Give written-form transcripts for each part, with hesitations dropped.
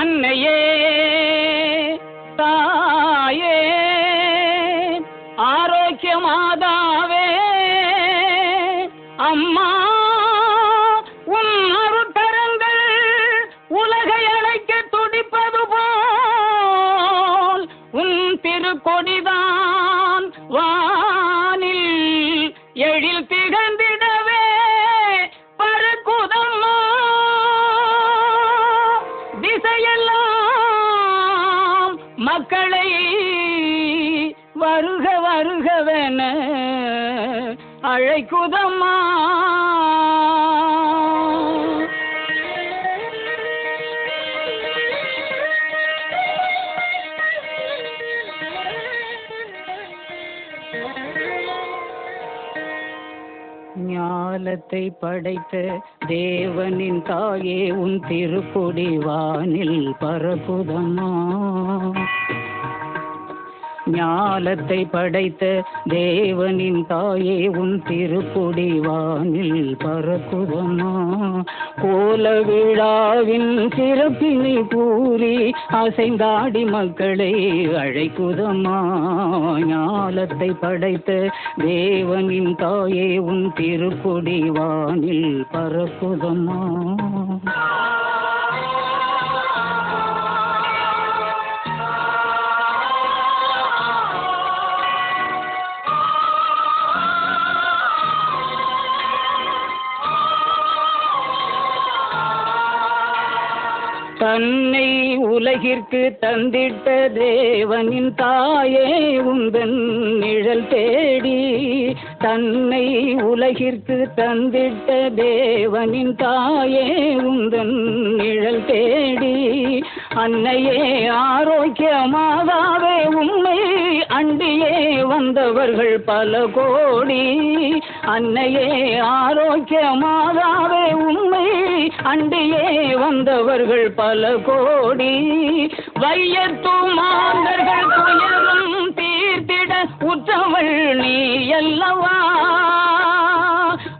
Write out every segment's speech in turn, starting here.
அன்னையே தாயே ஆரோக்கிய மாதாவே அம்மா உன் அருட்கரங்கள் உலகை அழைக்க துடிப்பது போல் உன் திருக்கொடிதான் வானில் எழில் திகழ்ந்திடவே பறக்குதம்மா திசையெல்லாம் மக்களை வருக வருகவென அழைக்குதம்மா. ஞாலத்தை படைத்த தேவனின் தாயே உன் திருக்கொடி வானில் பறக்குதம்மா. ஞாலத்தை படைத்த தேவனின் தாயே உன் திருக்கொடி வானில் பறக்குதம்மா. கோல விழாவின் சிறப்பினை கூறி அசைந்தாடி மக்களை அழைக்குதம்மா. ஞாலத்தை படைத்த தேவனின் தாயே உன் திருக்கொடி வானில் பறக்குதம்மா. தன்னை உலகிற்கு தந்திட்ட தேவனின் தாயே உந்தன் நிழல் தேடி. தன்னை உலகிற்கு தந்திட்ட தேவனின் தாயே உந்தன் நிழல் தேடி. அன்னையே ஆரோக்கிய மாதாவே உம்மை அண்டியே வந்தவர்கள் பல கோடி. அன்னையே ஆரோக்கிய மாதாவே உம்மை அண்டியே வந்தவர்கள் பல கோடி. வையத்து மாந்தர்கள் துயரும் தீர்த்திட உற்றவள் நீ அல்லவா.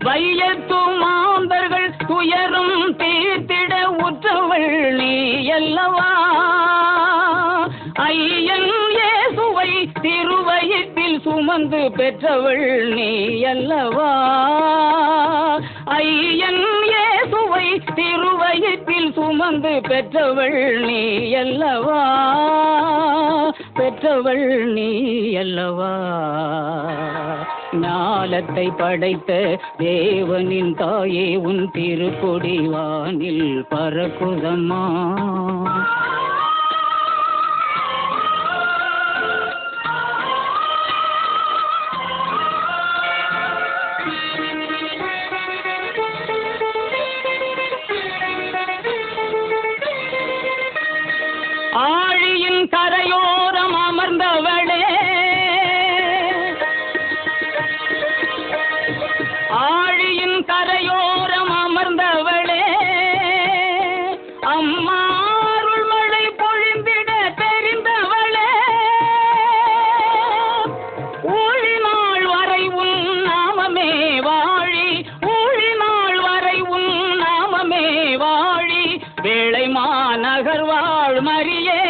வையத்து மாந்தர்கள் துயரும் தீர்த்திட உற்றவள் நீ அல்லவா. ஐயன் இயேசுவை திருவயிற்றில் சுமந்து பெற்றவள் நீ அல்லவா. ஐயன் இயேசுவை திருவயிற்றில் சுமந்து பெற்றவள் நீ அல்லவா. பெற்றவள் நீ அல்லவா. ஞாலத்தை படைத்த தேவனின் தாயே உன் திருக்கொடி வானில் பறக்குதம்மா. ஆழியின் கரையோரம் அமர்ந்தவளே ஆழியின் கரையோரம் அமர்ந்தவளே அம்மா அருள்மழை பொழிந்திட தெரிந்தவளே. ஊழினாள் வரை உன் நாமமே வாழி. ஊழினாள் வரை உன் நாமமே வாழி. வேளை மாநகர் வாழ் மரியே